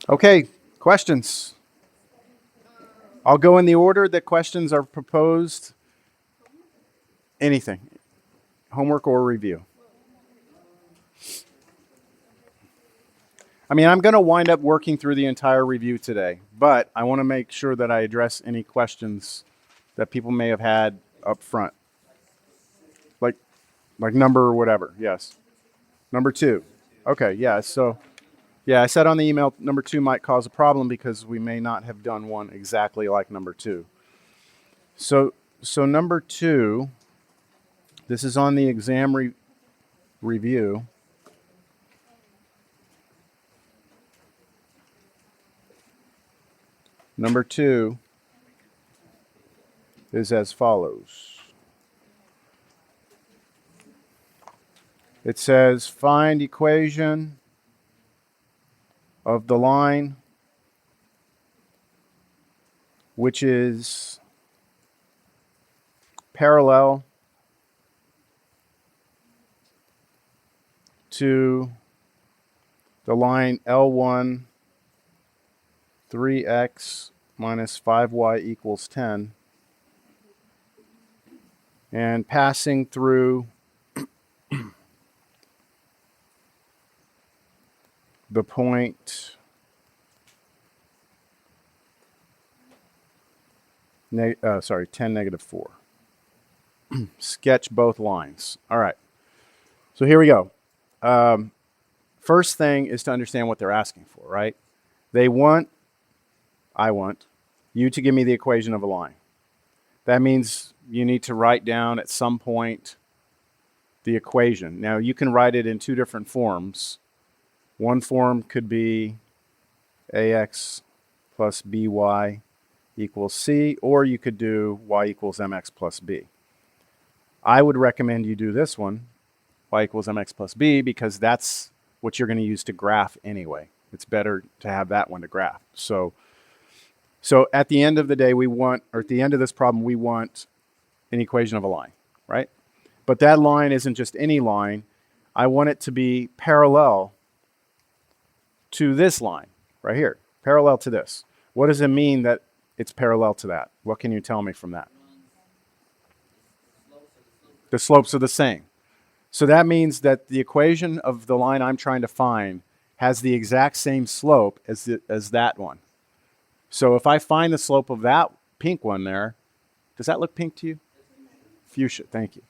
Okay, questions. I'll go in the order that questions are proposed. Anything, homework or review. I mean, I'm going to wind up working through the entire review today, but I want to make sure that I address any questions that people may have had up front. Like like number or whatever. Yes. Number 2. Okay, yeah. So, yeah, I said on the email number 2 might cause a problem because we may not have done one exactly like number 2. So number 2, this is on the exam review. Number 2 is as follows. It says find equation of the line which is parallel to the line L1 3x minus 5y equals 10 and passing through the point 10 negative 4. Sketch both lines. All right. So here we go. First thing is to understand what they're asking for, right? I want you to give me the equation of a line. That means you need to write down at some point the equation. Now, you can write it in 2 different forms. One form could be ax plus by equals c, or you could do y equals mx plus b. I would recommend you do this one, y equals mx plus b, because that's what you're going to use to graph anyway. It's better to have that one to graph. So at the end of the day, at the end of this problem, we want an equation of a line, right? But that line isn't just any line. I want it to be parallel to this line right here, parallel to this. What does it mean that it's parallel to that? What can you tell me from that? The slopes are the same. So that means that the equation of the line I'm trying to find has the exact same slope as that one. So if I find the slope of that pink one there, does that look pink to you? Fuchsia, thank you.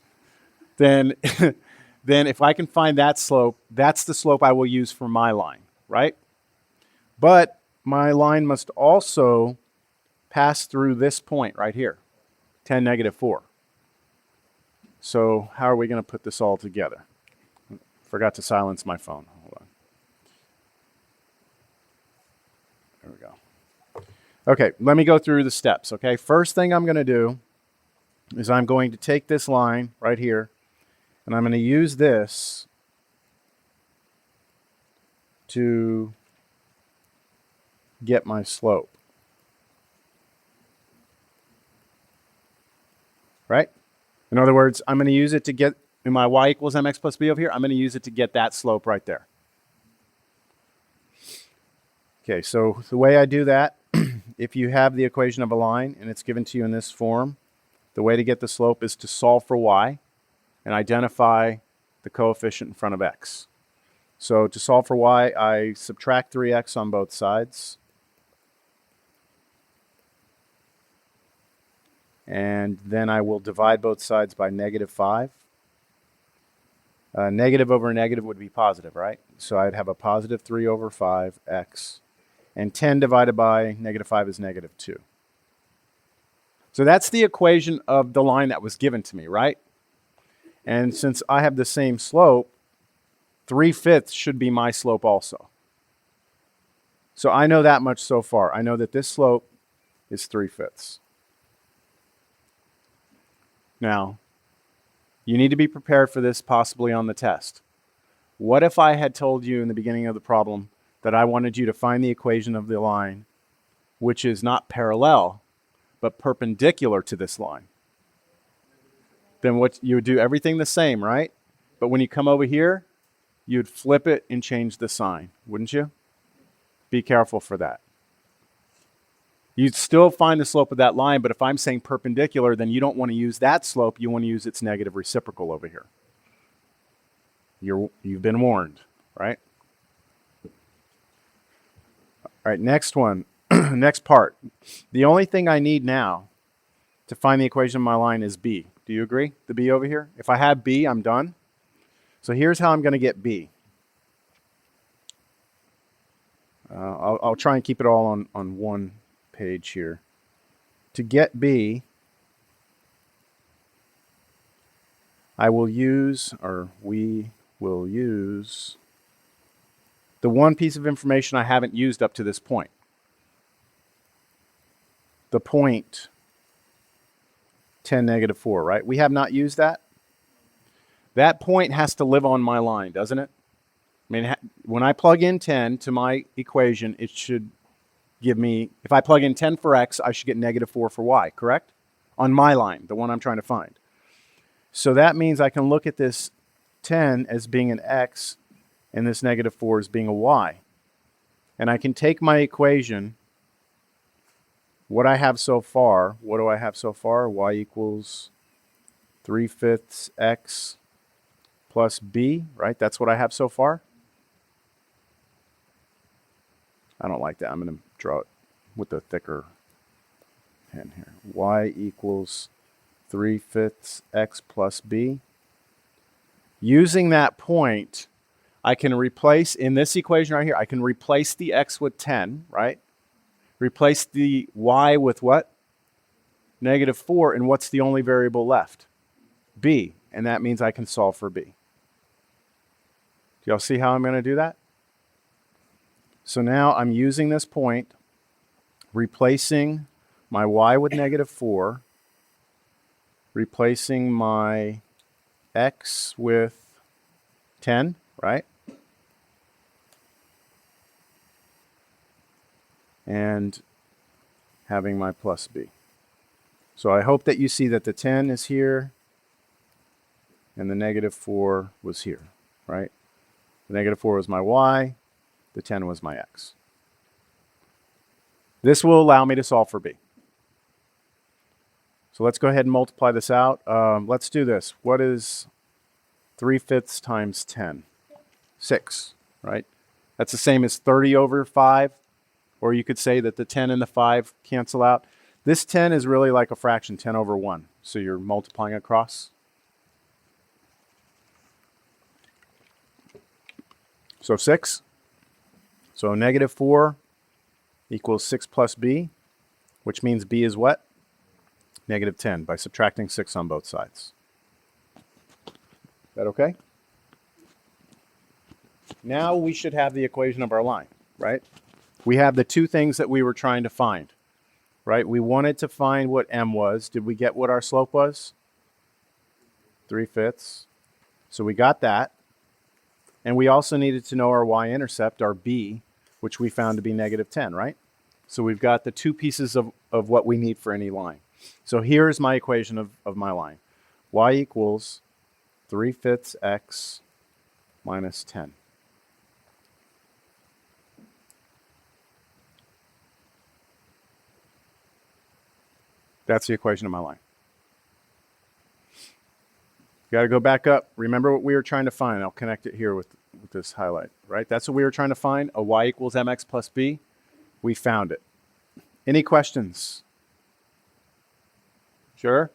Then if I can find that slope, that's the slope I will use for my line, right? But my line must also pass through this point right here, 10 negative 4. So how are we going to put this all together? Forgot to silence my phone. Hold on. There we go. Okay, let me go through the steps, okay? First thing I'm going to do is I'm going to take this line right here, and I'm going to use this to get my slope. Right? In other words, I'm going to use it to get, in my y equals mx plus b over here, I'm going to use it to get that slope right there. Okay, so the way I do that, if you have the equation of a line and it's given to you in this form, the way to get the slope is to solve for y and identify the coefficient in front of x. So to solve for y, I subtract 3x on both sides. And then I will divide both sides by negative 5. Negative over negative would be positive, right? So I'd have a positive 3 over 5x. And 10 divided by negative 5 is negative 2. So that's the equation of the line that was given to me, right? And since I have the same slope, 3/5 should be my slope also. So I know that much so far. I know that this slope is 3/5. Now, you need to be prepared for this possibly on the test. What if I had told you in the beginning of the problem that I wanted you to find the equation of the line which is not parallel, but perpendicular to this line? Then what you would do everything the same, right? But when you come over here, you'd flip it and change the sign, wouldn't you? Be careful for that. You'd still find the slope of that line, but if I'm saying perpendicular, then you don't want to use that slope. You want to use its negative reciprocal over here. You've been warned, right? All right, next one, next part. The only thing I need now to find the equation of my line is b. Do you agree? The b over here? If I have b, I'm done. So here's how I'm going to get b. I'll try and keep it all on one page here. To get b, I will use, or we will use, the one piece of information I haven't used up to this point. The point 10, negative 4, right? We have not used that. That point has to live on my line, doesn't it? I mean, when I plug in 10 to my equation, it should give me, if I plug in 10 for x, I should get negative 4 for y, correct? On my line, the one I'm trying to find. So that means I can look at this 10 as being an x and this negative 4 as being a y. And I can take my equation, what I have so far, what do I have so far? Y equals 3/5 x plus b, right? That's what I have so far. I don't like that. I'm going to draw it with a thicker pen here. Y equals 3/5 x plus b. Using that point, I can replace, in this equation right here, I can replace the x with 10, right? Replace the y with what? Negative 4, and what's the only variable left? B, and that means I can solve for b. Do y'all see how I'm going to do that? So now I'm using this point, replacing my y with negative 4, replacing my x with 10, right? And having my plus b. So I hope that you see that the 10 is here and the negative 4 was here, right? The negative 4 was my y, the 10 was my x. This will allow me to solve for b. So let's go ahead and multiply this out. Let's do this. What is 3/5 times 10? 6, right? That's the same as 30 over 5. Or you could say that the 10 and the 5 cancel out. This 10 is really like a fraction, 10 over 1. So you're multiplying across. So 6. So negative 4 equals 6 plus b, which means b is what? Negative 10 by subtracting 6 on both sides. Is that okay? Now we should have the equation of our line, right? We have the two things that we were trying to find, right? We wanted to find what m was. Did we get what our slope was? 3/5. So we got that. And we also needed to know our y-intercept, our b, which we found to be negative 10, right? So we've got the two pieces of what we need for any line. So here's my equation of my line. Y equals 3/5 x minus 10. That's the equation of my line. You got to go back up. Remember what we were trying to find. I'll connect it here with this highlight, right? That's what we were trying to find, a y equals mx plus b. We found it. Any questions? Sure?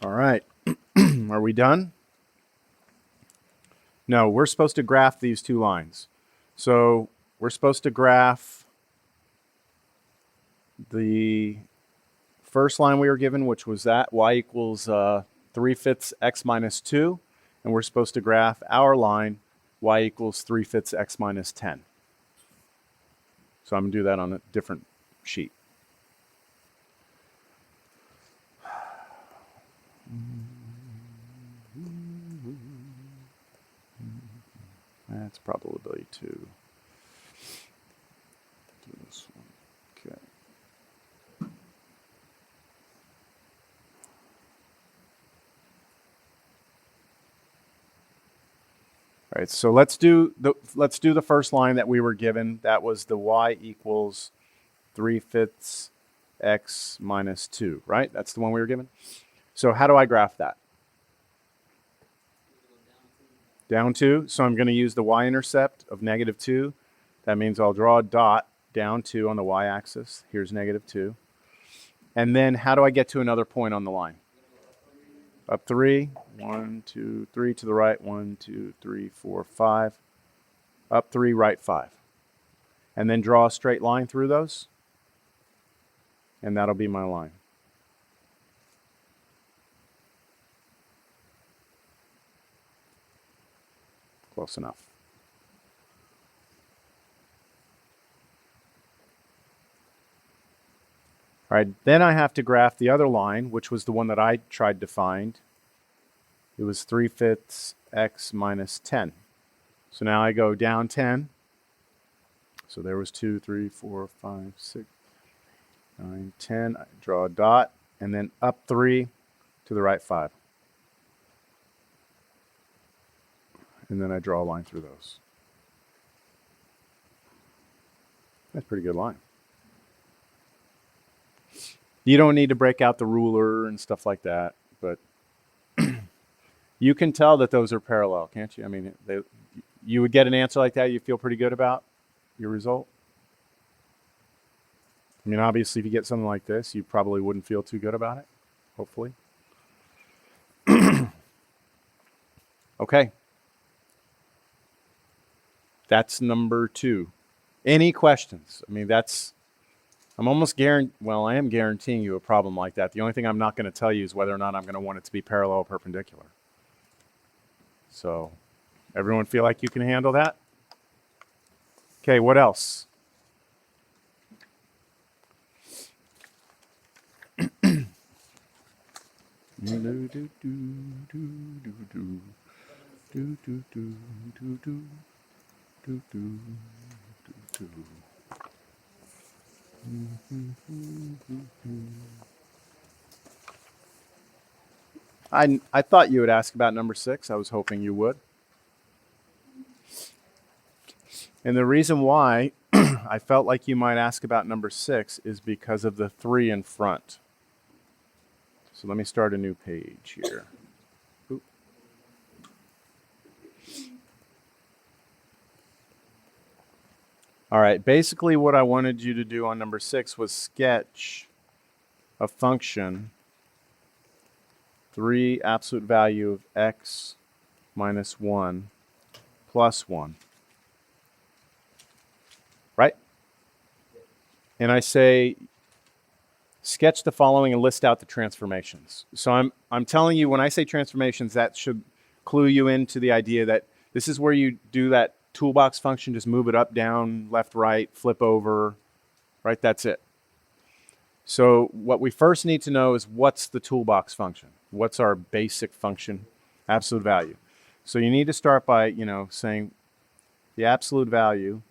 All right. Are we done? No, we're supposed to graph these two lines. So we're supposed to graph the first line we were given, which was that y equals 3/5 x minus 2. And we're supposed to graph our line, y equals 3/5 x minus 10. So I'm going to do that on a different sheet. That's probability 2. Do this one. Okay. All right, so let's do the first line that we were given. That was the y equals 3/5 x minus 2, right? That's the one we were given. So how do I graph that? Down 2. So I'm going to use the y-intercept of -2. That means I'll draw a dot down 2 on the y-axis. Here's -2. And then how do I get to another point on the line? Up 3. 1, 2, 3 to the right. 1, 2, 3, 4, 5. Up 3, right 5. And then draw a straight line through those. And that'll be my line. Close enough. All right, then I have to graph the other line, which was the one that I tried to find. It was 3/5 x minus 10. So now I go down 10. So there was 2, 3, 4, 5, 6, 9, 10. I draw a dot, and then up 3 to the right 5. And then I draw a line through those. That's a pretty good line. You don't need to break out the ruler and stuff like that, but you can tell that those are parallel, can't you? I mean, you would get an answer like that, you feel pretty good about your result? I mean, obviously, if you get something like this, you probably wouldn't feel too good about it, hopefully. Okay. That's number 2. Any questions? I mean, I'm almost well, I am guaranteeing you a problem like that. The only thing I'm not going to tell you is whether or not I'm going to want it to be parallel or perpendicular. So, everyone feel like you can handle that? Okay, what else? I thought you would ask about number 6. I was hoping you would. And the reason why I felt like you might ask about number 6 is because of the 3 in front. So let me start a new page here. Oop. All right, basically what I wanted you to do on number 6 was sketch a function 3 absolute value of x minus 1 plus 1. Right? And I say, sketch the following and list out the transformations. So I'm telling you, when I say transformations, that should clue you into the idea that this is where you do that toolbox function, just move it up, down, left, right, flip over, right? That's it. So what we first need to know is what's the toolbox function? What's our basic function, absolute value? So you need to start by, saying the absolute value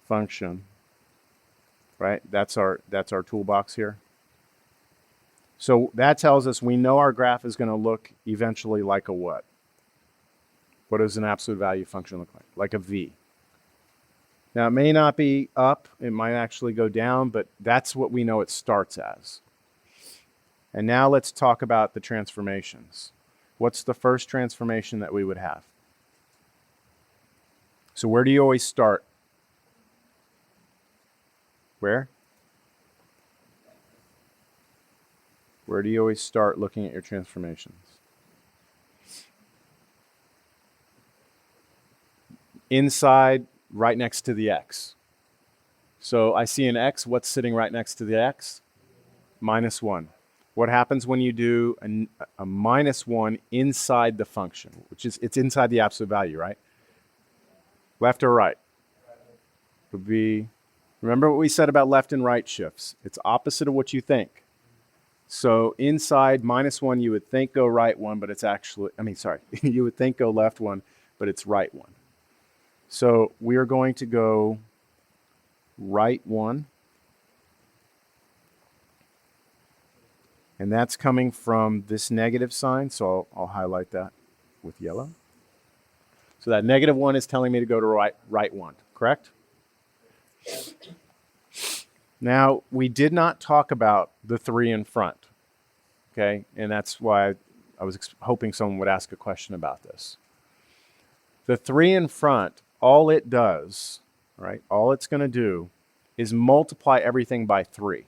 function, right? That's our toolbox here. So that tells us we know our graph is going to look eventually like a what? What does an absolute value function look like? Like a V. Now, it may not be up. It might actually go down, but that's what we know it starts as. And now let's talk about the transformations. What's the first transformation that we would have? So where do you always start? Where? Where do you always start looking at your transformations? Inside, right next to the x. So I see an x. What's sitting right next to the x? Minus 1. What happens when you do a minus 1 inside the function, which is it's inside the absolute value, right? Left or right? Would be, remember what we said about left and right shifts. It's opposite of what you think. So inside minus 1, you would think go right 1, but it's actually, you would think go left 1, but it's right 1. So we are going to go right 1. And that's coming from this negative sign, so I'll highlight that with yellow. So that negative 1 is telling me to go to right 1, correct? Now, we did not talk about the 3 in front, okay? And that's why I was hoping someone would ask a question about this. The 3 in front, all it does, right, all it's going to do is multiply everything by 3.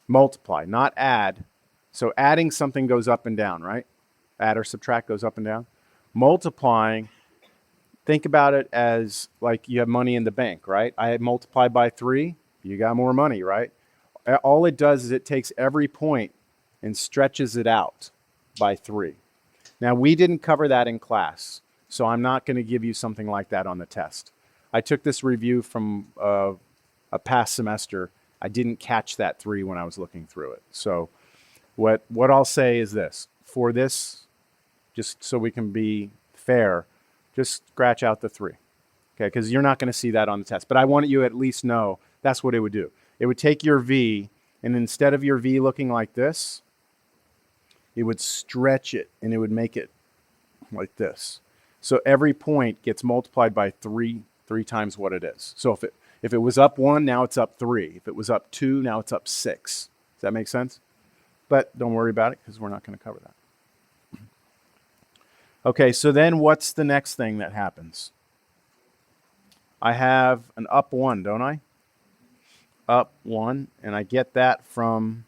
Multiply, not add. So adding something goes up and down, right? Add or subtract goes up and down. Multiplying, think about it as like you have money in the bank, right? I multiply by 3, you got more money, right? All it does is it takes every point and stretches it out by 3. Now, we didn't cover that in class, so I'm not going to give you something like that on the test. I took this review from a past semester. I didn't catch that 3 when I was looking through it. So what I'll say is this. For this, just so we can be fair, just scratch out the 3, okay? Because you're not going to see that on the test. But I want you to at least know that's what it would do. It would take your V, and instead of your V looking like this, it would stretch it, and it would make it like this. So every point gets multiplied by 3 times what it is. So if it was up 1, now it's up 3. If it was up 2, now it's up 6. Does that make sense? But don't worry about it because we're not going to cover that. Okay, so then what's the next thing that happens? I have an up 1, don't I? Up 1, and I get that from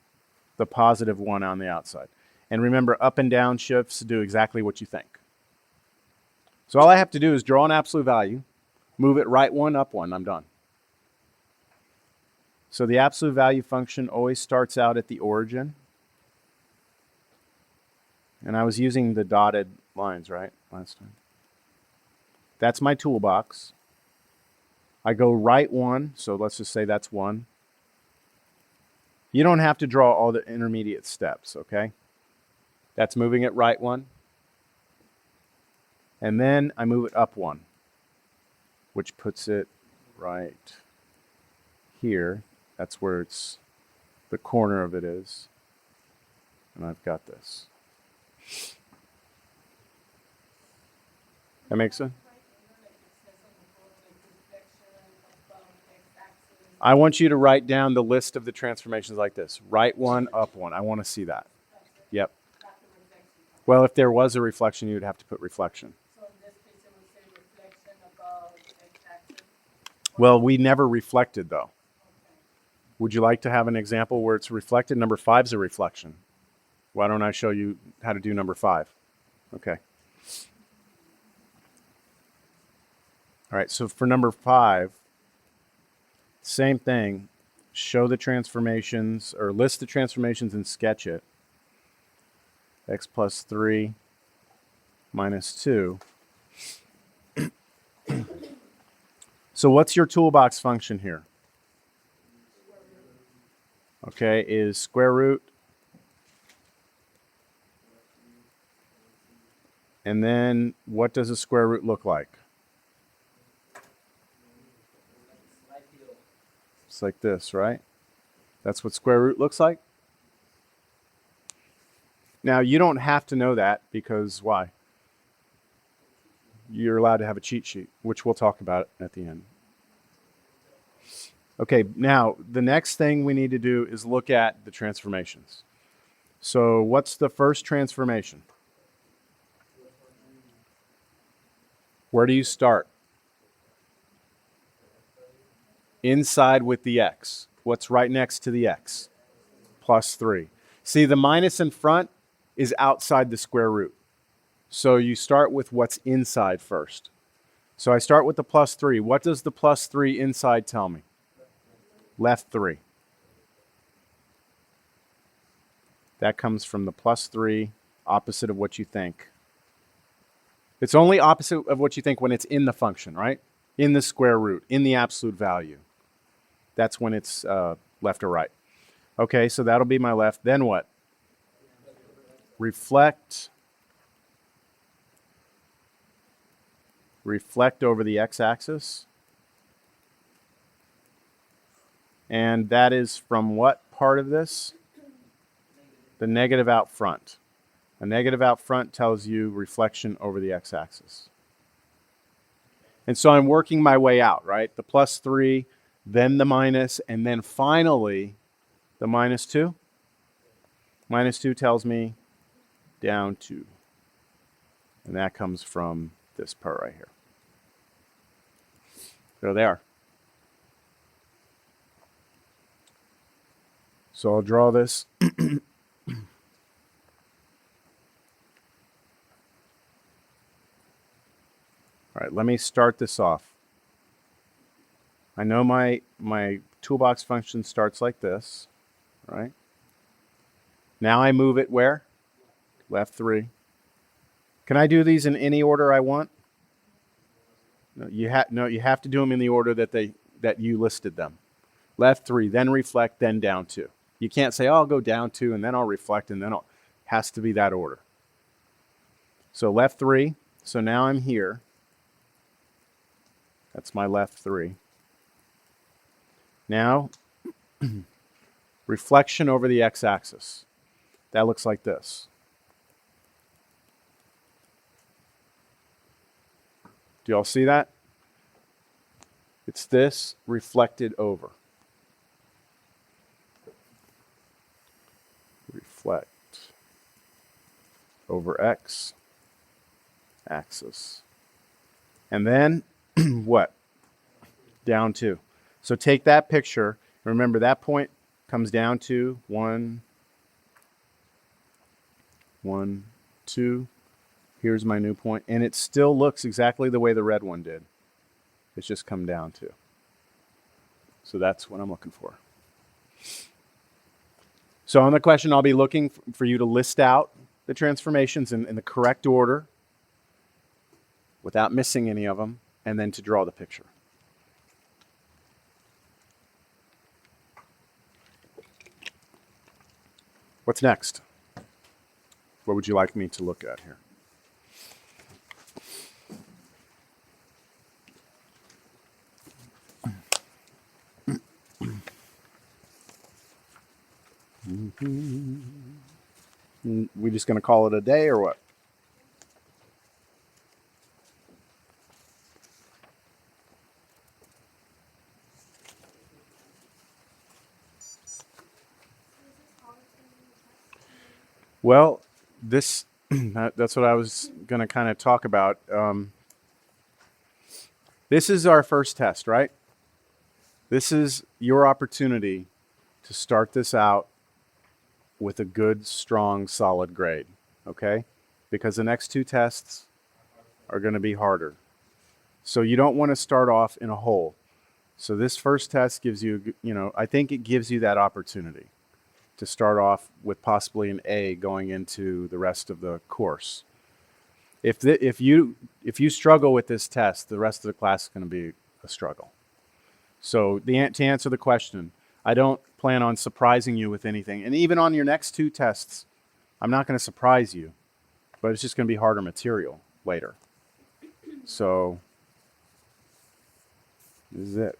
the positive 1 on the outside. And remember, up and down shifts do exactly what you think. So all I have to do is draw an absolute value, move it right 1, up 1, I'm done. So the absolute value function always starts out at the origin. And I was using the dotted lines, right, last time. That's my toolbox. I go right 1, so let's just say that's 1. You don't have to draw all the intermediate steps, okay? That's moving it right 1. And then I move it up 1, which puts it right here. That's where it's the corner of it is. And I've got this. That makes sense? I want you to write down the list of the transformations like this. Right 1, up 1. I want to see that. Yep. Well, if there was a reflection, you would have to put reflection. So in this case, it would say reflection above x-axis? Well, we never reflected, though. Would you like to have an example where it's reflected? Number 5 is a reflection. Why don't I show you how to do number 5? Okay. All right, so for number 5, same thing. Show the transformations, or list the transformations and sketch it. X plus 3 minus 2. So what's your toolbox function here? Okay, is square root. And then what does a square root look like? It's like this, right? That's what square root looks like. Now, you don't have to know that because why? You're allowed to have a cheat sheet, which we'll talk about at the end. Okay, now the next thing we need to do is look at the transformations. So what's the first transformation? Where do you start? Inside with the x. What's right next to the x? Plus 3. See, the minus in front is outside the square root. So you start with what's inside first. So I start with the plus 3. What does the plus 3 inside tell me? Left 3. That comes from the plus 3, opposite of what you think. It's only opposite of what you think when it's in the function, right? In the square root, in the absolute value. That's when it's left or right. Okay, so that'll be my left. Then what? Reflect. Reflect over the x-axis. And that is from what part of this? The negative out front. A negative out front tells you reflection over the x-axis. And so I'm working my way out, right? The plus 3, then the minus, and then finally the minus 2. Minus 2 tells me down 2. And that comes from this part right here. There they are. So I'll draw this. All right, let me start this off. I know my toolbox function starts like this, right? Now I move it where? Left 3. Can I do these in any order I want? No, you have to do them in the order that you listed them. Left 3, then reflect, then down 2. You can't say, oh, I'll go down 2 and then I'll reflect and then has to be that order. So left 3. So now I'm here. That's my left 3. Now, reflection over the x-axis. That looks like this. Do y'all see that? It's this reflected over. Reflect over x axis. And then what? Down 2. So take that picture. Remember that point comes down to 1, 1, 2. Here's my new point. And it still looks exactly the way the red one did. It's just come down to. So that's what I'm looking for. So on the question, I'll be looking for you to list out the transformations in the correct order without missing any of them, and then to draw the picture. What's next? What would you like me to look at here? We just going to call it a day or what? Well, that's what I was going to kind of talk about. This is our first test, right? This is your opportunity to start this out with a good, strong, solid grade, okay? Because the next 2 tests are going to be harder. So you don't want to start off in a hole. So this first test gives you, I think it gives you that opportunity to start off with possibly an A going into the rest of the course. If you struggle with this test, the rest of the class is going to be a struggle. So to answer the question, I don't plan on surprising you with anything. And even on your next 2 tests, I'm not going to surprise you, but it's just going to be harder material later. So this is it.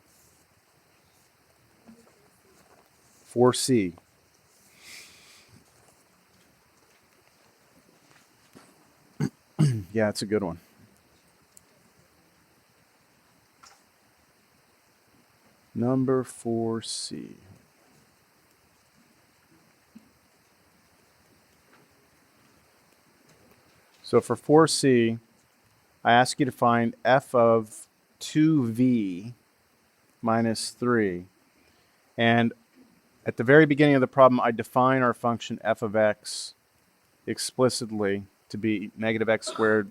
4C. Yeah, it's a good one. Number 4C. So for 4C, I ask you to find f of 2v minus 3. And at the very beginning of the problem, I define our function f of x explicitly to be negative x squared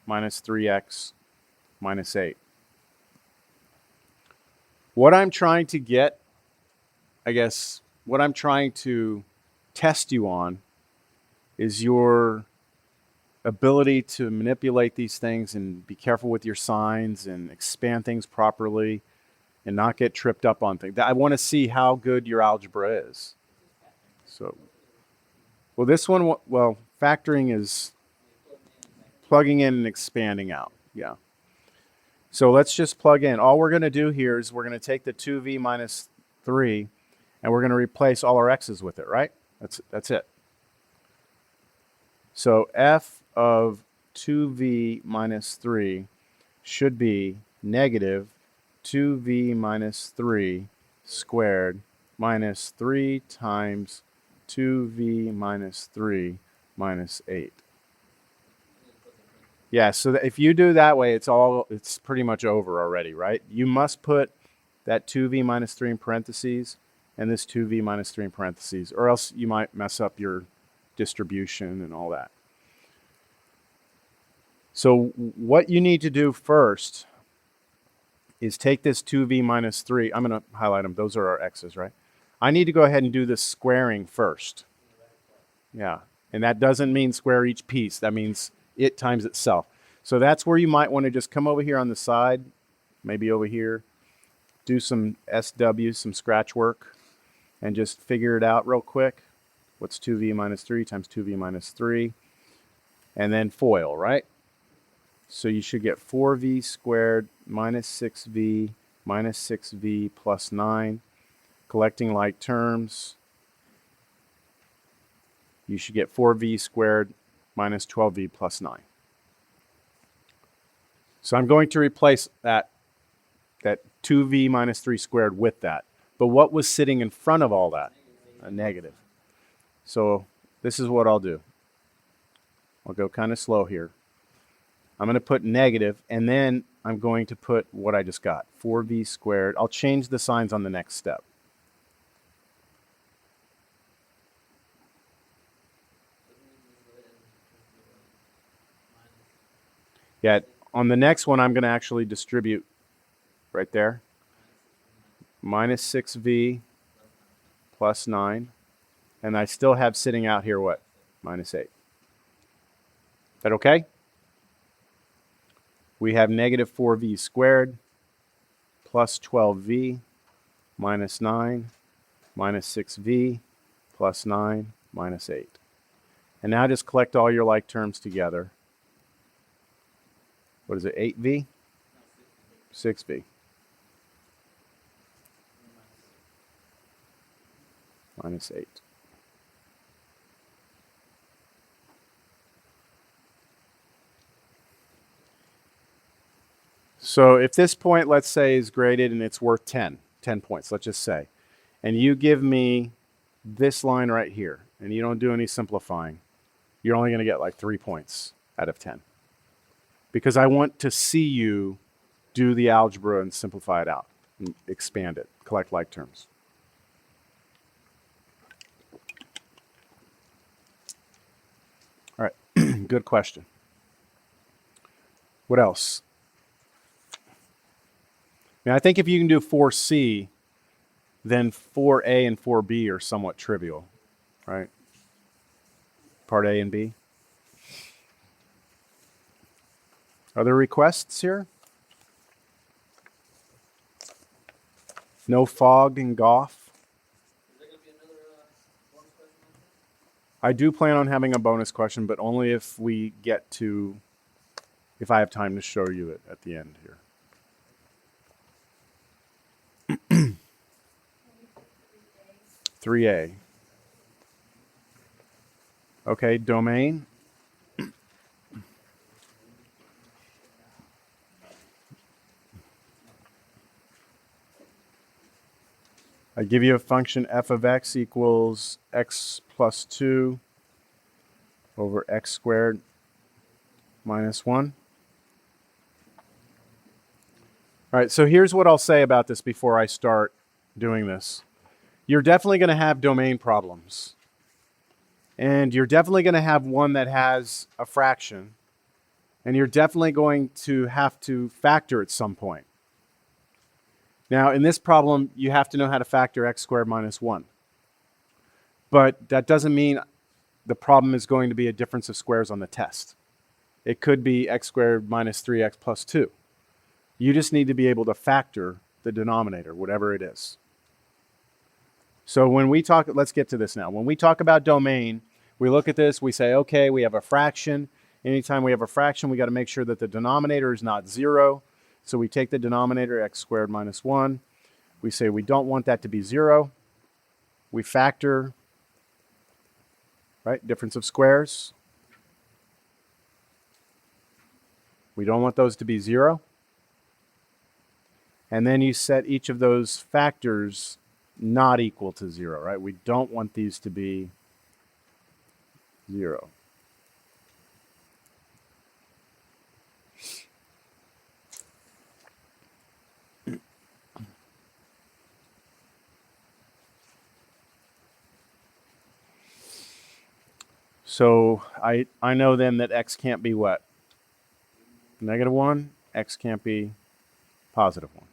minus 3x minus 8. What I'm trying to get, I guess, what I'm trying to test you on is your ability to manipulate these things and be careful with your signs and expand things properly and not get tripped up on things. I want to see how good your algebra is. So, well, this one, well, factoring is plugging in and expanding out. Yeah. So let's just plug in. All we're going to do here is we're going to take the 2v minus 3 and we're going to replace all our x's with it, right? That's it. So f of 2v minus 3 should be negative 2v minus 3 squared minus 3 times 2v minus 3 minus 8. Yeah, so if you do that way, it's pretty much over already, right? You must put that 2v minus 3 in parentheses and this 2v minus 3 in parentheses, or else you might mess up your distribution and all that. So what you need to do first is take this 2v minus 3. I'm going to highlight them. Those are our x's, right? I need to go ahead and do the squaring first. Yeah, and that doesn't mean square each piece. That means it times itself. So that's where you might want to just come over here on the side, maybe over here, do some SW, some scratch work, and just figure it out real quick. What's 2v minus 3 times 2v minus 3? And then FOIL, right? So you should get 4v squared minus 6v minus 6v plus 9. Collecting like terms, you should get 4v squared minus 12v plus 9. So I'm going to replace that 2v minus 3 squared with that. But what was sitting in front of all that? A negative. So this is what I'll do. I'll go kind of slow here. I'm going to put negative, and then I'm going to put what I just got, 4v squared. I'll change the signs on the next step. Yeah, on the next one, I'm going to actually distribute right there. Minus 6v plus 9. And I still have sitting out here what? Minus 8. Is that okay? We have negative 4v squared plus 12v minus 9 minus 6v plus 9 minus 8. And now just collect all your like terms together. What is it, 8v? 6v. Minus 8. So if this point, let's say, is graded and it's worth 10 points, let's just say, and you give me this line right here, and you don't do any simplifying, you're only going to get like 3 points out of 10. Because I want to see you do the algebra and simplify it out, and expand it, collect like terms. All right, good question. What else? Now, I think if you can do 4C, then 4A and 4B are somewhat trivial, right? Part A and B. Are there requests here? No fog and Goff? Is there going to be another bonus question like this? I do plan on having a bonus question, but only if we get to, if I have time to show you it at the end here. Maybe for 3 days. 3A. Okay, domain. I give you a function f of x equals x plus 2 over x squared minus 1. All right, so here's what I'll say about this before I start doing this. You're definitely going to have domain problems. And you're definitely going to have one that has a fraction. And you're definitely going to have to factor at some point. Now, in this problem, you have to know how to factor x squared minus 1. But that doesn't mean the problem is going to be a difference of squares on the test. It could be x squared minus 3x plus 2. You just need to be able to factor the denominator, whatever it is. So when we talk, let's get to this now. When we talk about domain, we look at this, we say, okay, we have a fraction. Anytime we have a fraction, we got to make sure that the denominator is not 0. So we take the denominator, x squared minus 1. We say we don't want that to be 0. We factor, right, difference of squares. We don't want those to be 0. And then you set each of those factors not equal to 0, right? We don't want these to be 0. So I know then that x can't be what? -1. X can't be +1.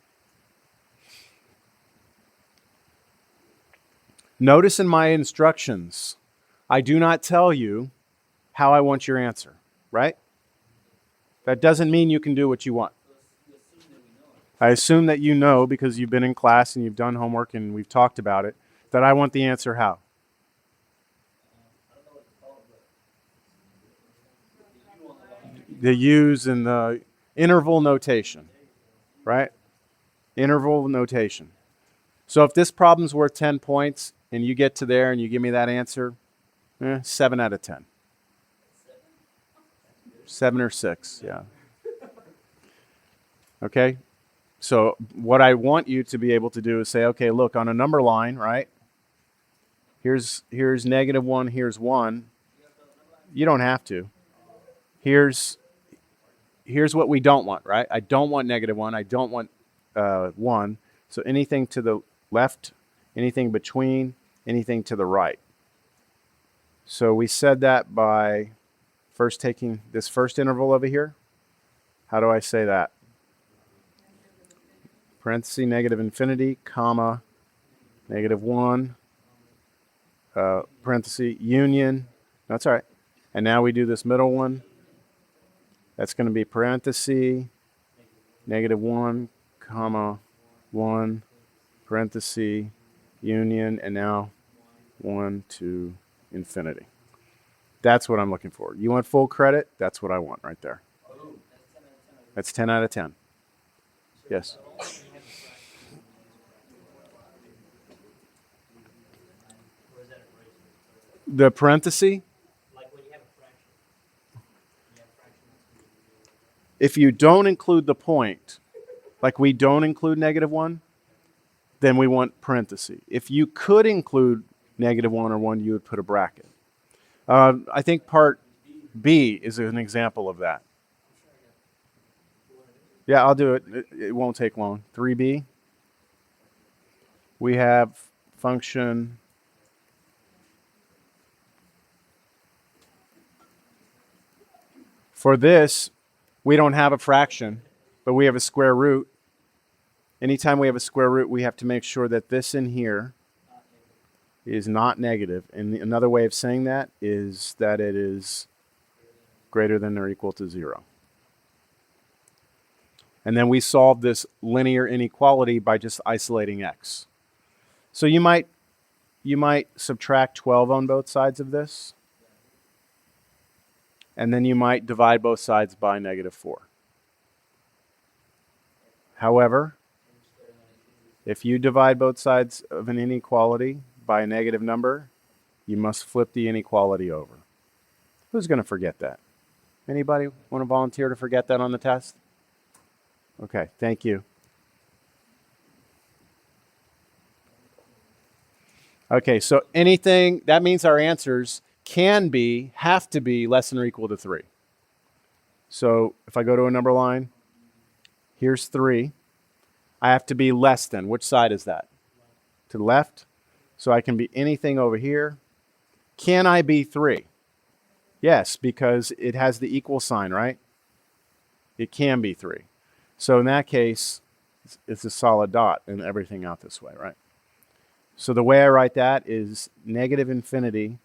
Notice in my instructions, I do not tell you how I want your answer, right? That doesn't mean you can do what you want. I assume that you know, because you've been in class and you've done homework and we've talked about it, that I want the answer how? The U's and the interval notation, right? Interval notation. So if this problem's worth 10 points and you get to there and you give me that answer, 7 out of 10. 7 or 6, yeah. Okay? So what I want you to be able to do is say, okay, look, on a number line, right? Here's -1, here's 1. You don't have to. Here's what we don't want, right? I don't want -1. I don't want 1. So anything to the left, anything between, anything to the right. So we said that by first taking this first interval over here. How do I say that? Parenthesis, -infinity, comma, -1, parenthesis, union. That's all right. And now we do this middle one. That's going to be parenthesis, -1, comma, 1, parenthesis, union, and now 1 to infinity. That's what I'm looking for. You want full credit? That's what I want right there. That's 10 out of 10. Yes. The parenthesis? If you don't include the point, like we don't include -1, then we want parenthesis. If you could include -1 or 1, you would put a bracket. I think part B is an example of that. Yeah, I'll do it. It won't take long. 3B. We have function for this. We don't have a fraction, but we have a square root. Anytime we have a square root, we have to make sure that this in here is not negative. And another way of saying that is that it is greater than or equal to 0. And then we solve this linear inequality by just isolating x. So you might subtract 12 on both sides of this. And then you might divide both sides by -4. However, if you divide both sides of an inequality by a negative number, you must flip the inequality over. Who's going to forget that? Anybody want to volunteer to forget that on the test? Okay, thank you. Okay, so anything, that means our answers have to be less than or equal to 3. So if I go to a number line, here's 3. I have to be less than. Which side is that? To the left. So I can be anything over here. Can I be 3? Yes, because it has the equal sign, right? It can be 3. So in that case, it's a solid dot and everything out this way, right? So the way I write that is -infinity,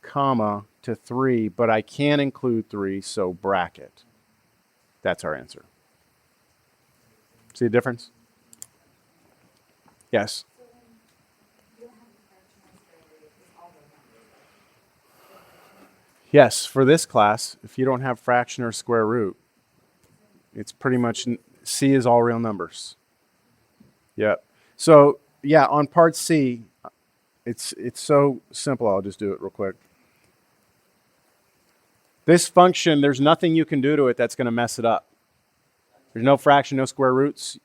comma, to 3, but I can include 3, so bracket. That's our answer. See the difference? Yes? Yes, for this class, if you don't have fraction or square root, it's pretty much C is all real numbers. Yep. So yeah, on part C, it's so simple. I'll just do it real quick. This function, there's nothing you can do to it that's going to mess it up. There's no fraction, no square roots.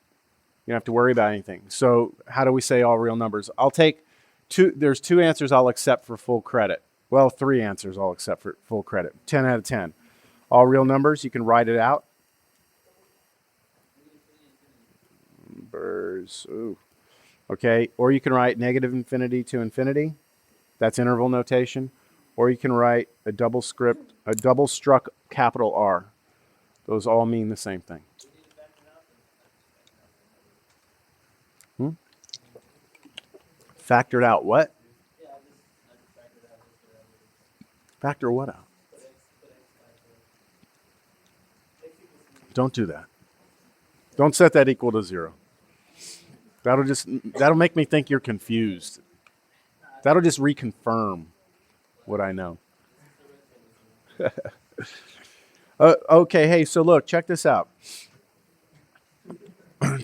don't have to worry about anything. So how do we say all real numbers? I'll take two. There's two answers I'll accept for full credit. Well, three answers I'll accept for full credit. 10 out of 10. All real numbers, you can write it out. Numbers, ooh. Okay, or you can write negative infinity to infinity. That's interval notation. Or you can write a double struck capital R. Those all mean the same thing. Factored out what? Factor what out? Don't do that. Don't set that equal to 0. That'll make me think you're confused. That'll just reconfirm what I know. Okay, hey, so look, check this out.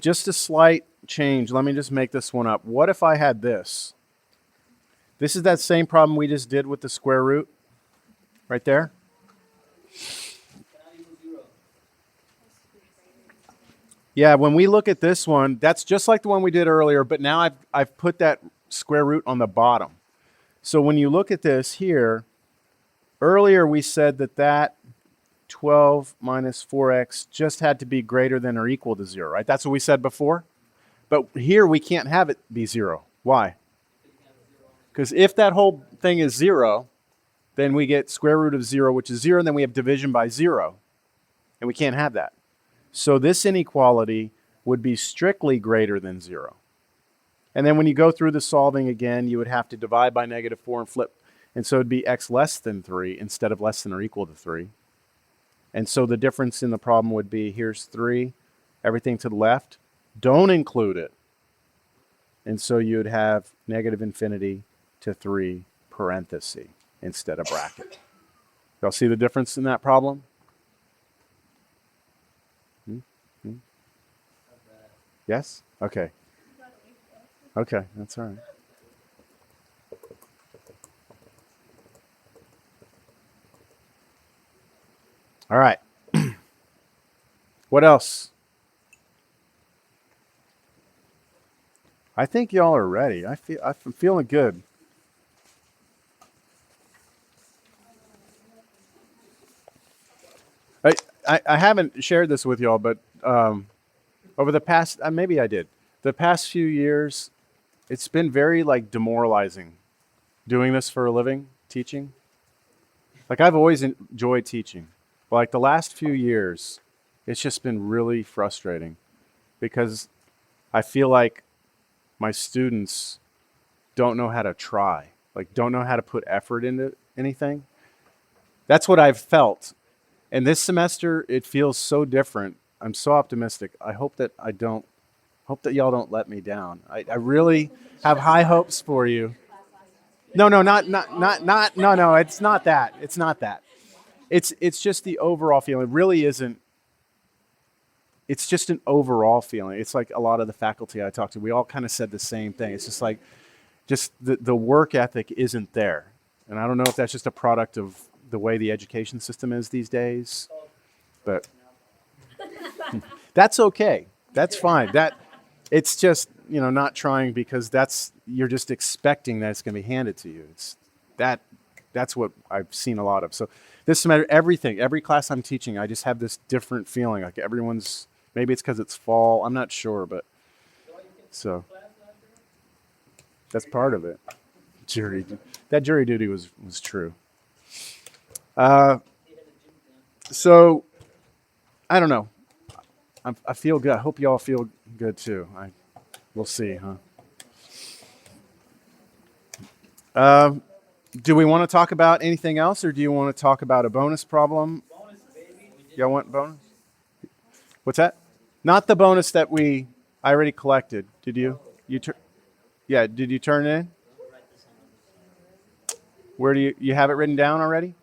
Just a slight change. Let me just make this one up. What if I had this? This is that same problem we just did with the square root. Right there. Yeah, when we look at this one, that's just like the one we did earlier, but now I've put that square root on the bottom. So when you look at this here, earlier we said that 12 minus 4x just had to be greater than or equal to 0, right? That's what we said before. But here we can't have it be 0. Why? Because if that whole thing is 0, then we get square root of 0, which is 0, and then we have division by 0. And we can't have that. So this inequality would be strictly greater than 0. And then when you go through the solving again, you would have to divide by negative 4 and flip. And so it'd be x less than 3 instead of less than or equal to 3. And so the difference in the problem would be here's 3, everything to the left. Don't include it. And so you'd have negative infinity to 3 parenthesis instead of bracket. Y'all see the difference in that problem? Yes? Okay. Okay, that's all right. All right. What else? I think y'all are ready. I'm feeling good. I haven't shared this with y'all, but over the past, maybe I did. The past few years, it's been very demoralizing doing this for a living, teaching. I've always enjoyed teaching. But the last few years, it's just been really frustrating because I feel like my students don't know how to try, don't know how to put effort into anything. That's what I've felt. And this semester, it feels so different. I'm so optimistic. I hope that y'all don't let me down. I really have high hopes for you. No, it's not that. It's not that. It's just the overall feeling. It really isn't. It's just an overall feeling. It's like a lot of the faculty I talked to, we all kind of said the same thing. It's just the work ethic isn't there. And I don't know if that's just a product of the way the education system is these days, but that's okay. That's fine. It's just, not trying because you're just expecting that it's going to be handed to you. That's what I've seen a lot of. So this semester, every class I'm teaching, I just have this different feeling. Maybe it's because it's fall. I'm not sure, but so that's part of it. That jury duty was true. So I don't know. I feel good. I hope y'all feel good too. We'll see, huh? Do we want to talk about anything else, or do you want to talk about a bonus problem? Y'all want bonus? What's that? Not the bonus that I already collected. Did you? Yeah. Did you turn it in? Where do you have it written down already?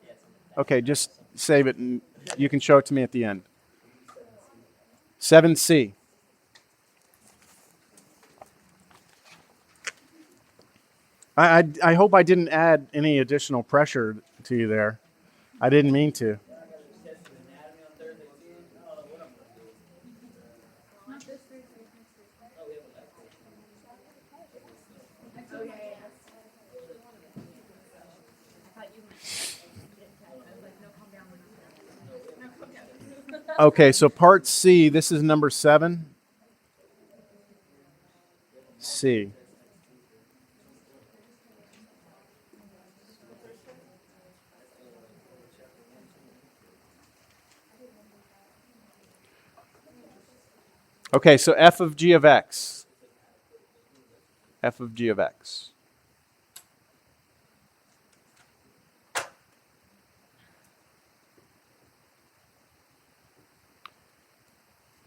Okay, just save it and you can show it to me at the end. 7C. I hope I didn't add any additional pressure to you there. I didn't mean to. Okay, so part C, this is number 7. C. Okay, so f of g of x. F of g of x.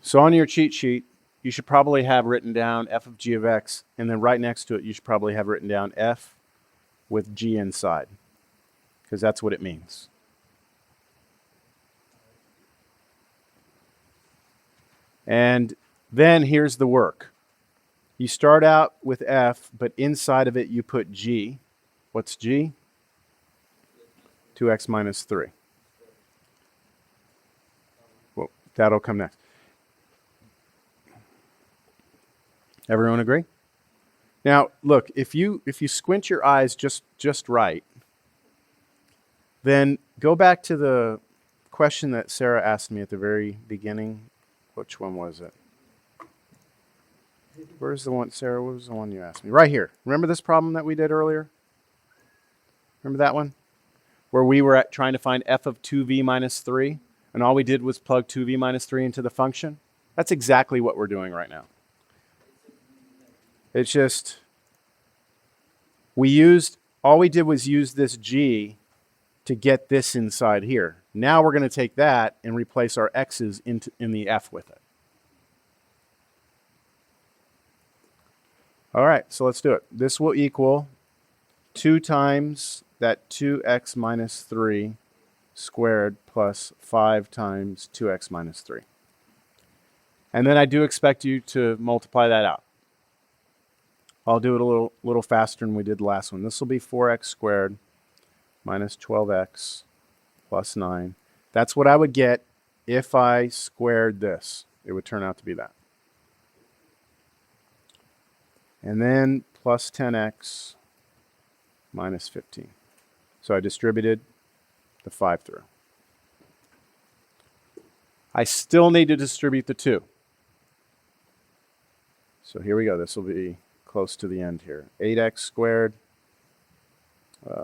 So on your cheat sheet, you should probably have written down f of g of x, and then right next to it, you should probably have written down f with g inside, because that's what it means. And then here's the work. You start out with f, but inside of it you put g. What's g? 2x minus 3. Well, that'll come next. Everyone agree? Now, look, if you squint your eyes just right, then go back to the question that Sarah asked me at the very beginning. Which one was it? Where's the one, Sarah? What was the one you asked me? Right here. Remember this problem that we did earlier? Remember that one? Where we were trying to find f of 2v minus 3, and all we did was plug 2v minus 3 into the function? That's exactly what we're doing right now. It's just, all we did was use this g to get this inside here. Now we're going to take that and replace our x's in the f with it. All right, so let's do it. This will equal 2 times that 2x minus 3 squared plus 5 times 2x minus 3. And then I do expect you to multiply that out. I'll do it a little faster than we did the last one. This will be 4x squared minus 12x plus 9. That's what I would get if I squared this. It would turn out to be that. And then plus 10x minus 15. So I distributed the 5 through. I still need to distribute the 2. So here we go. This will be close to the end here. 8x squared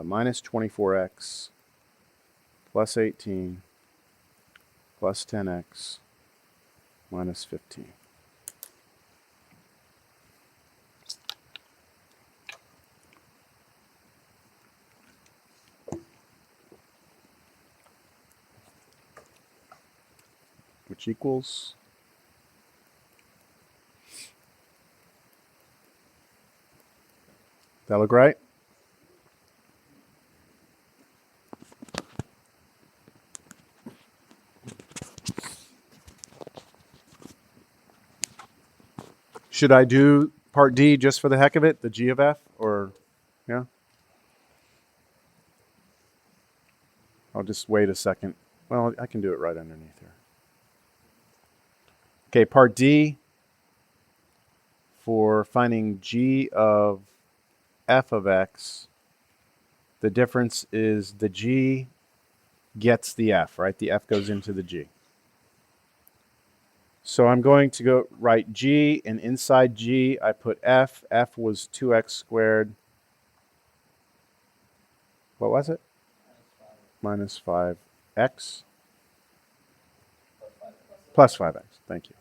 minus 24x plus 18 plus 10x minus 15. Which equals that look right? Should I do part D just for the heck of it, the G of F, or yeah? I'll just wait a second. Well, I can do it right underneath here. Okay, part D for finding G of F of X. The difference is the G gets the F, right? The F goes into the G. So I'm going to go write G, and inside G I put F. F was 2x squared. What was it? Minus 5x. Plus 5x. Thank you.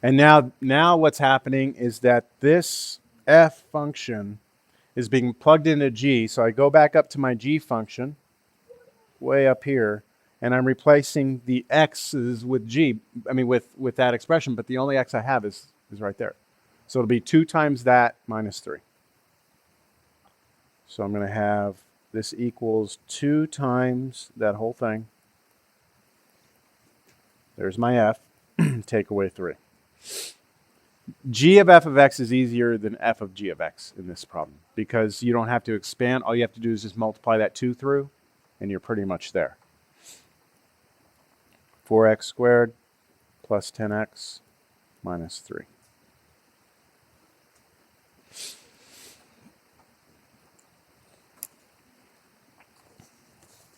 And now what's happening is that this f function is being plugged into G. So I go back up to my G function, way up here, and I'm replacing the x's with G. I mean, with that expression, but the only x I have is right there. So it'll be 2 times that minus 3. So I'm going to have this equals 2 times that whole thing. There's my f. Take away 3. G of f of x is easier than f of g of x in this problem because you don't have to expand. All you have to do is just multiply that 2 through, and you're pretty much there. 4x squared plus 10x minus 3.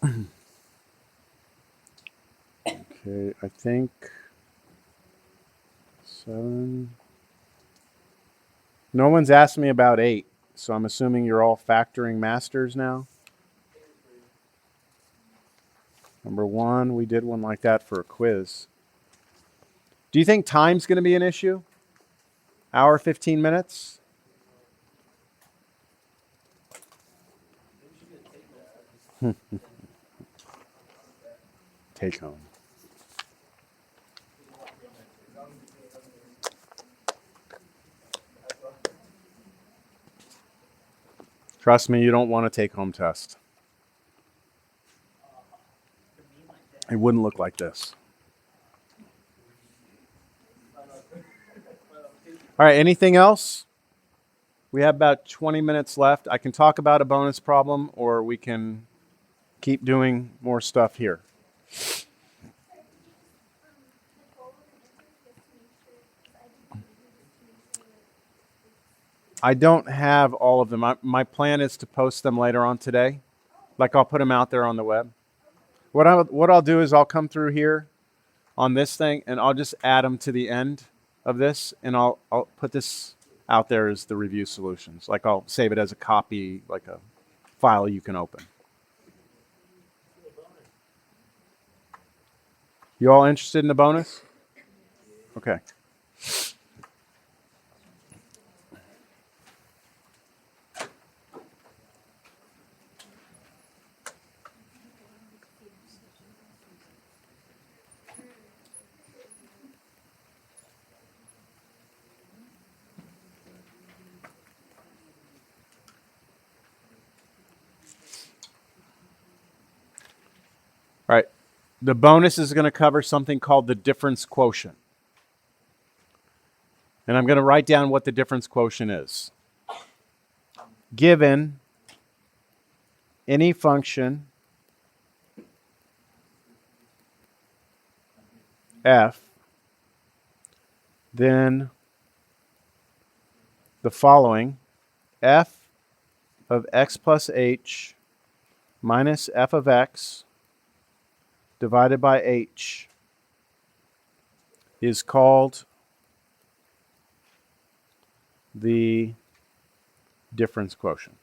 Okay, I think 7. No one's asked me about 8, so I'm assuming you're all factoring masters now. Number 1, we did one like that for a quiz. Do you think time's going to be an issue? Hour, 15 minutes? Take home. Trust me, you don't want a take-home test. It wouldn't look like this. All right, anything else? We have about 20 minutes left. I can talk about a bonus problem, or we can keep doing more stuff here. I don't have all of them. My plan is to post them later on today. Like I'll put them out there on the web. What I'll do is I'll come through here on this thing and I'll just add them to the end of this, and I'll put this out there as the review solutions. Like I'll save it as a copy, like a file you can open. You all interested in the bonus? Okay. All right. The bonus is going to cover something called the difference quotient. And I'm going to write down what the difference quotient is. Given any function f, then the following: f of x plus h minus f of x divided by h is called the difference quotient.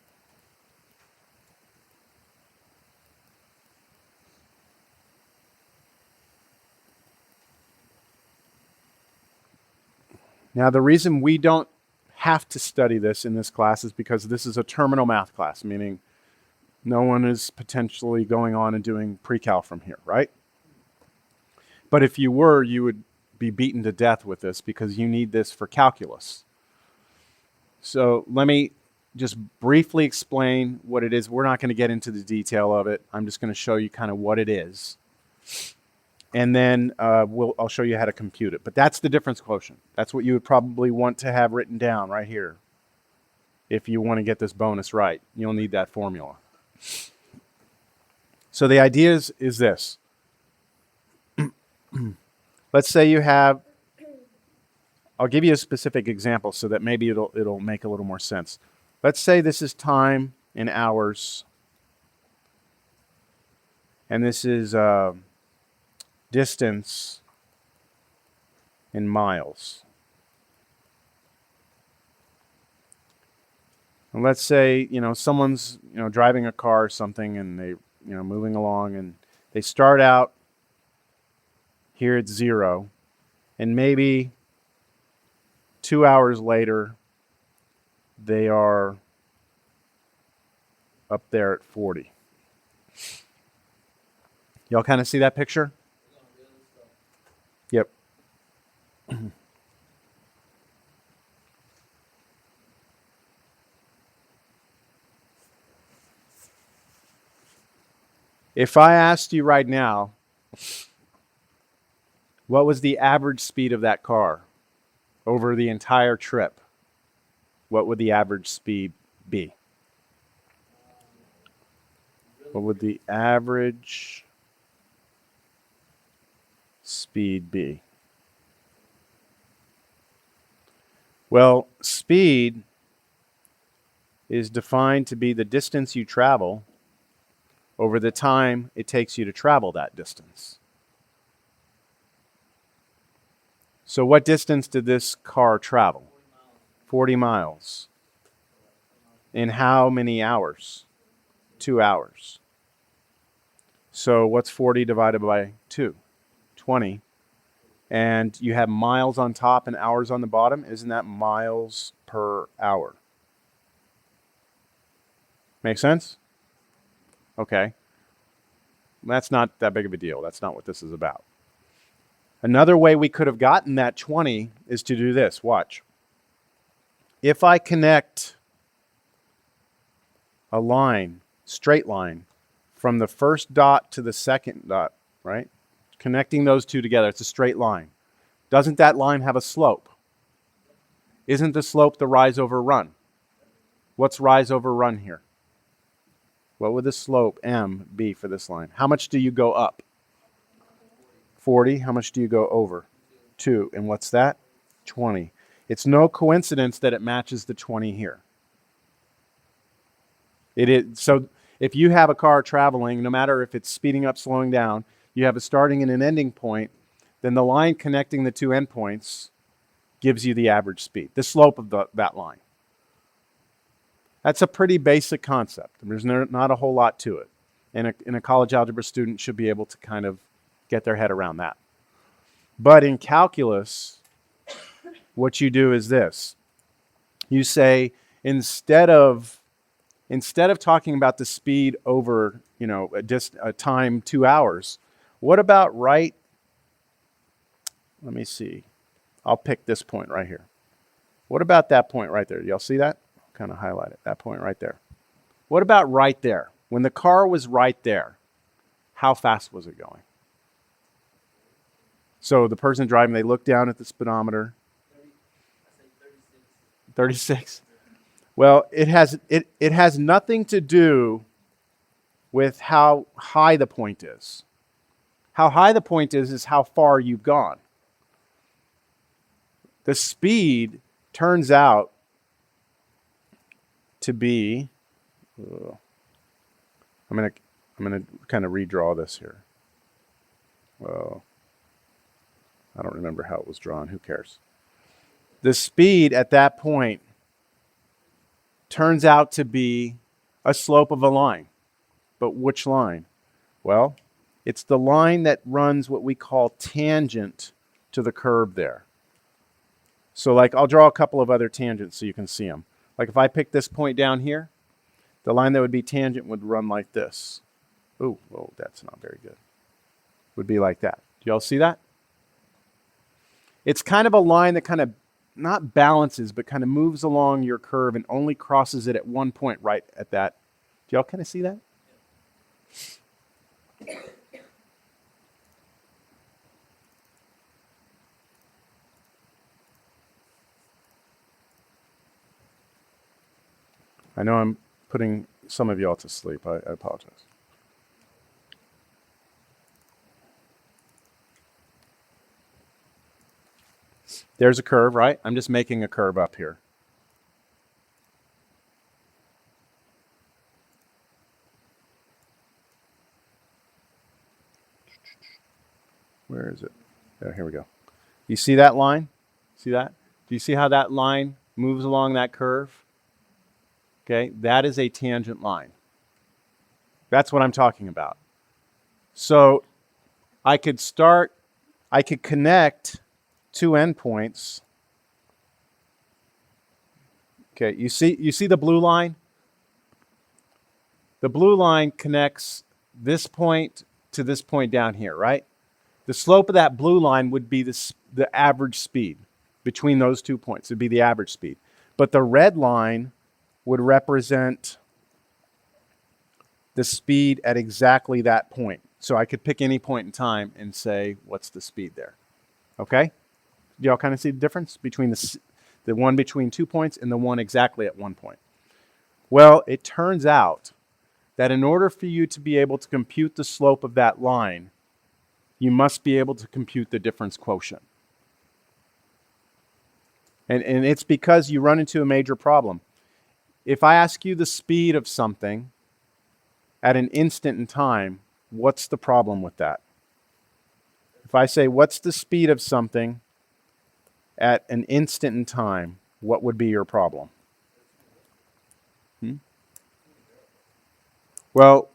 Now, the reason we don't have to study this in this class is because this is a terminal math class, meaning no one is potentially going on and doing pre-cal from here, right? But if you were, you would be beaten to death with this because you need this for calculus. So let me just briefly explain what it is. We're not going to get into the detail of it. I'm just going to show you kind of what it is. And then I'll show you how to compute it. But that's the difference quotient. That's what you would probably want to have written down right here. If you want to get this bonus right, you'll need that formula. So the idea is this. Let's say you have, I'll give you a specific example so that maybe it'll make a little more sense. Let's say this is time in hours, and this is distance in miles. And let's say, someone's, driving a car or something, and they, moving along, and they start out here at 0, and maybe 2 hours later, they are up there at 40. Y'all kind of see that picture? Yep. If I asked you right now, what was the average speed of that car over the entire trip, what would the average speed be? What would the average speed be? Well, speed is defined to be the distance you travel over the time it takes you to travel that distance. So what distance did this car travel? 40 miles. In how many hours? 2 hours. So what's 40 divided by 2? 20. And you have miles on top and hours on the bottom. Isn't that miles per hour? Make sense? Okay. That's not that big of a deal. That's not what this is about. Another way we could have gotten that 20 is to do this. Watch. If I connect a line, straight line, from the first dot to the second dot, right? Connecting those two together, it's a straight line. Doesn't that line have a slope? Isn't the slope the rise over run? What's rise over run here? What would the slope M be for this line? How much do you go up? 40. How much do you go over? 2. And what's that? 20. It's no coincidence that it matches the 20 here. It is. So if you have a car traveling, no matter if it's speeding up, slowing down, you have a starting and an ending point, then the line connecting the two endpoints gives you the average speed, the slope of that line. That's a pretty basic concept. There's not a whole lot to it. And a college algebra student should be able to kind of get their head around that. But in calculus, what you do is this. You say, instead of talking about the speed over, a time 2 hours, what about let me see. I'll pick this point right here. What about that point right there? Y'all see that? Kind of highlight it, that point right there. What about right there? When the car was right there, how fast was it going? So the person driving, they look down at the speedometer. 36. Well, it has nothing to do with how high the point is. How high the point is how far you've gone. The speed turns out to be, I'm gonna kind of redraw this here. Well, I don't remember how it was drawn. Who cares? The speed at that point turns out to be a slope of a line. But which line? Well, it's the line that runs what we call tangent to the curve there. So I'll draw a couple of other tangents so you can see them. Like if I pick this point down here, the line that would be tangent would run like this. Ooh, whoa, that's not very good. Would be like that. Do y'all see that? It's kind of a line that kind of not balances, but kind of moves along your curve and only crosses it at one point right at that. Do y'all kind of see that? I know I'm putting some of y'all to sleep. I apologize. There's a curve, right? I'm just making a curve up here. Where is it? There, here we go. You see that line? See that? Do you see how that line moves along that curve? Okay, that is a tangent line. That's what I'm talking about. So I could connect two endpoints. Okay, you see the blue line? The blue line connects this point to this point down here, right? The slope of that blue line would be the average speed between those 2 points. It would be the average speed. But the red line would represent the speed at exactly that point. So I could pick any point in time and say, what's the speed there? Okay? Do y'all kind of see the difference between the one between 2 points and the one exactly at 1 point? Well, it turns out that in order for you to be able to compute the slope of that line, you must be able to compute the difference quotient. And it's because you run into a major problem. If I ask you the speed of something, at an instant in time, what's the problem with that? If I say, what's the speed of something at an instant in time, what would be your problem? Well,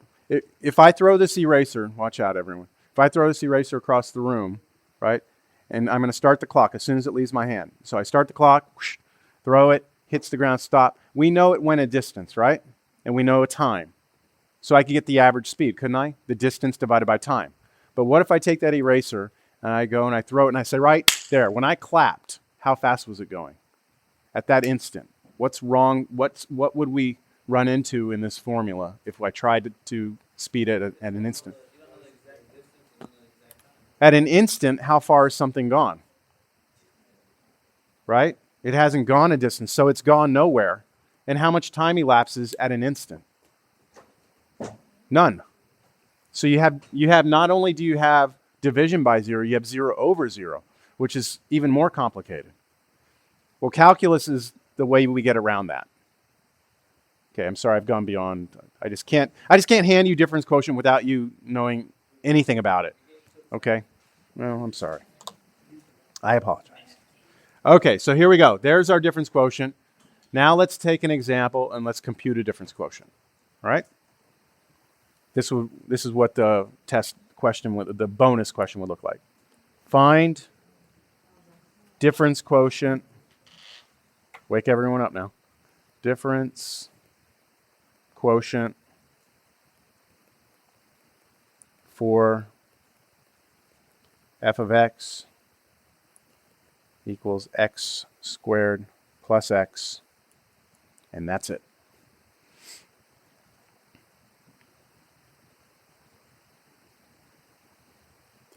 if I throw this eraser, watch out everyone. If I throw this eraser across the room, right, and I'm going to start the clock as soon as it leaves my hand. So I start the clock, whoosh, throw it, hits the ground, stop. We know it went a distance, right? And we know a time. So I could get the average speed, couldn't I? The distance divided by time. But what if I take that eraser and I go and I throw it and I say, right there, when I clapped, how fast was it going? At that instant. What's wrong? What would we run into in this formula if I tried to speed it at an instant? You don't know the exact distance, you don't know the exact time. At an instant, how far is something gone? Right? It hasn't gone a distance, so it's gone nowhere. And how much time elapses at an instant? None. So you have not only do you have division by zero, you have 0 over 0, which is even more complicated. Well, calculus is the way we get around that. Okay, I'm sorry, I've gone beyond. I just can't hand you difference quotient without you knowing anything about it. Okay? Well, I'm sorry. I apologize. Okay, so here we go. There's our difference quotient. Now let's take an example and let's compute a difference quotient. All right? This is what the test question, the bonus question would look like. Find difference quotient. Wake everyone up now. Difference quotient for f of x equals x squared plus x, and that's it.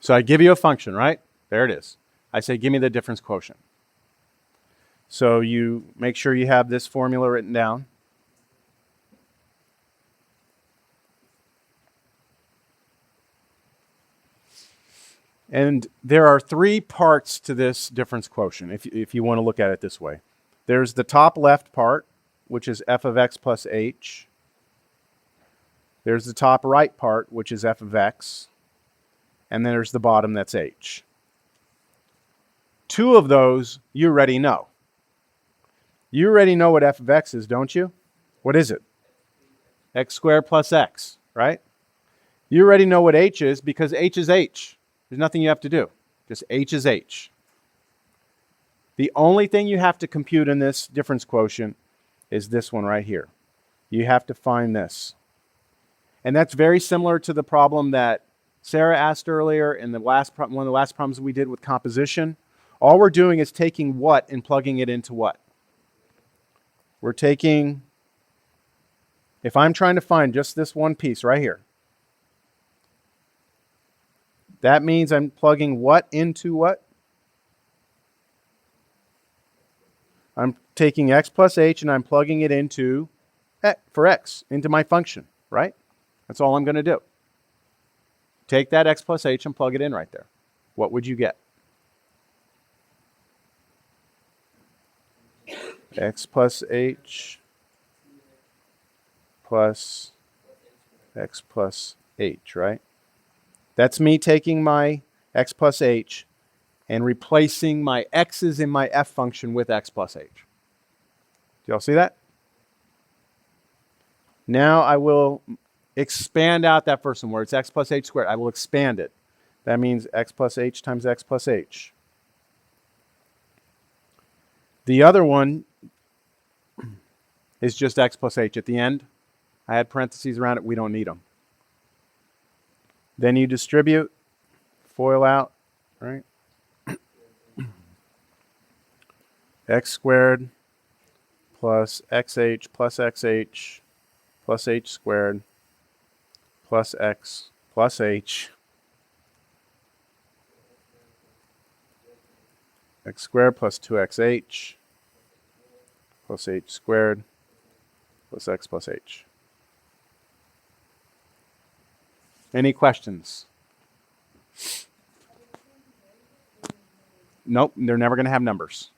So I give you a function, right? There it is. I say, give me the difference quotient. So you make sure you have this formula written down. And there are 3 parts to this difference quotient, if you want to look at it this way. There's the top left part, which is f of x plus h. There's the top right part, which is f of x. And then there's the bottom, that's h. 2 of those you already know. You already know what f of x is, don't you? What is it? X squared plus x, right? You already know what h is because h is h. There's nothing you have to do. Just h is h. The only thing you have to compute in this difference quotient is this one right here. You have to find this. And that's very similar to the problem that Sarah asked earlier in the one of the last problems we did with composition. All we're doing is taking what and plugging it into what? We're taking, if I'm trying to find just this one piece right here, that means I'm plugging what into what? I'm taking x plus h and I'm plugging it into, for x, into my function, right? That's all I'm going to do. Take that x plus h and plug it in right there. What would you get? X plus h plus x plus h, right? That's me taking my x plus h and replacing my x's in my f function with x plus h. Do y'all see that? Now I will expand out that first one where it's x plus h squared. I will expand it. That means x plus h times x plus h. The other one is just x plus h. At the end, I had parentheses around it. We don't need them. Then you distribute, FOIL out, right? X squared plus xh plus xh plus h squared plus x plus h. X squared plus 2xh plus h squared plus x plus h. Any questions? Nope, they're never going to have numbers.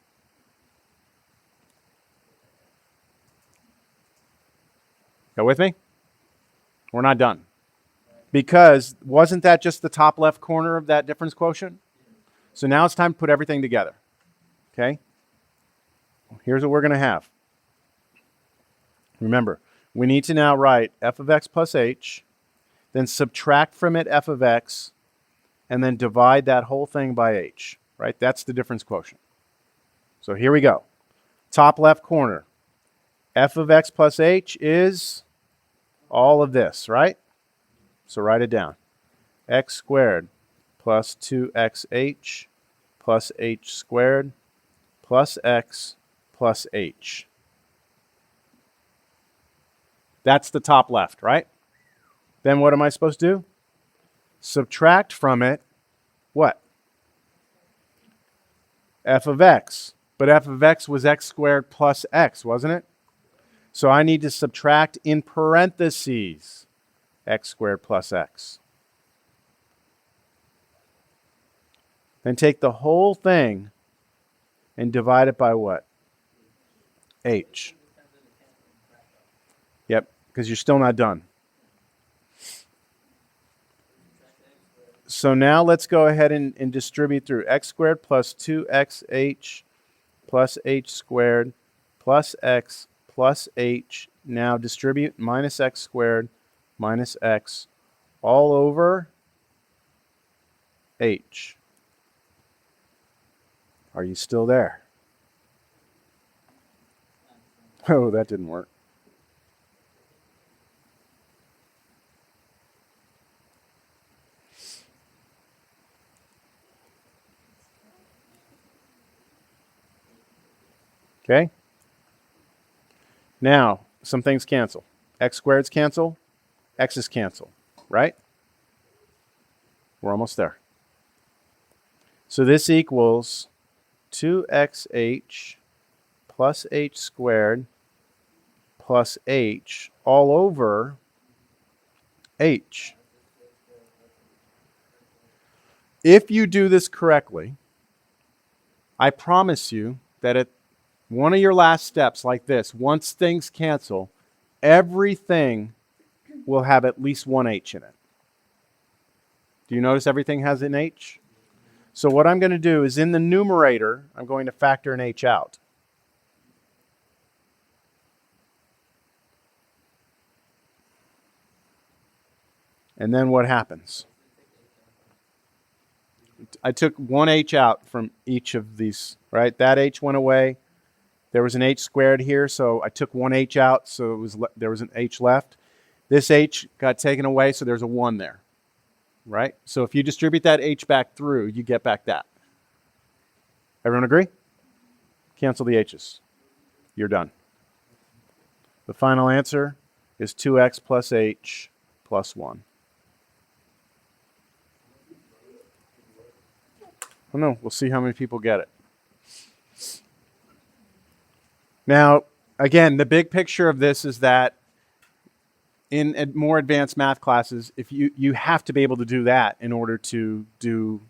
Go with me? We're not done. Because wasn't that just the top left corner of that difference quotient? So now it's time to put everything together. Okay? Here's what we're going to have. Remember, we need to now write f of x plus h, then subtract from it f of x, and then divide that whole thing by h. Right? That's the difference quotient. So here we go. Top left corner. F of x plus h is all of this, right? So write it down. X squared plus 2xh plus h squared plus x plus h. That's the top left, right? Then what am I supposed to do? Subtract from it what? F of x. But f of x was x squared plus x, wasn't it? So I need to subtract in parentheses x squared plus x. Then take the whole thing and divide it by what? H. Yep, because you're still not done. So now let's go ahead and distribute through x squared plus 2xh plus h squared plus x plus h. Now distribute minus x squared minus x all over h. Are you still there? Oh, that didn't work. Okay? Now, some things cancel. X squareds cancel, x's cancel, right? We're almost there. So this equals 2xh plus h squared plus h all over h. If you do this correctly, I promise you that at one of your last steps like this, once things cancel, everything will have at least one h in it. Do you notice everything has an h? So what I'm going to do is in the numerator, I'm going to factor an h out. And then what happens? I took one h out from each of these, right? That h went away. There was an h squared here, so I took one h out, so there was an h left. This h got taken away, so there's a 1 there, right? So if you distribute that h back through, you get back that. Everyone agree? Cancel the h's. You're done. The final answer is 2x plus h plus 1. Oh no, we'll see how many people get it. Now, again, the big picture of this is that in more advanced math classes, if you have to be able to do that in order to do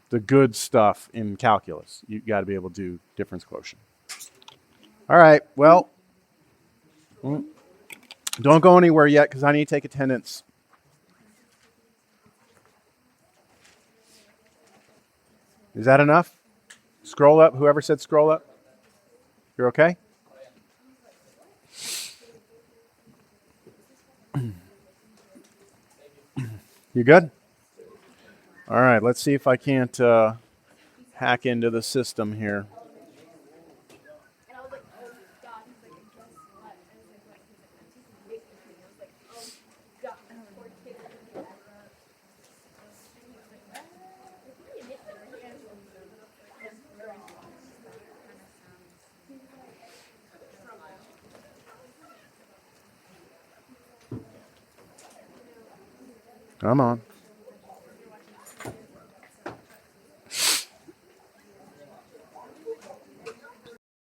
the good stuff in calculus. You got to be able to do difference quotient. All right, well, don't go anywhere yet because I need to take attendance. Is that enough? Scroll up. Whoever said scroll up. You're okay? You good? All right, let's see if I can't hack into the system here. And I was like, oh God, he's like, guess what? I was like, what? He's like, I'm taking weight with me. I was like, oh God, poor kid. And he was like, if you admit that your hands will move, that's very small. That kind of sounds. Come on.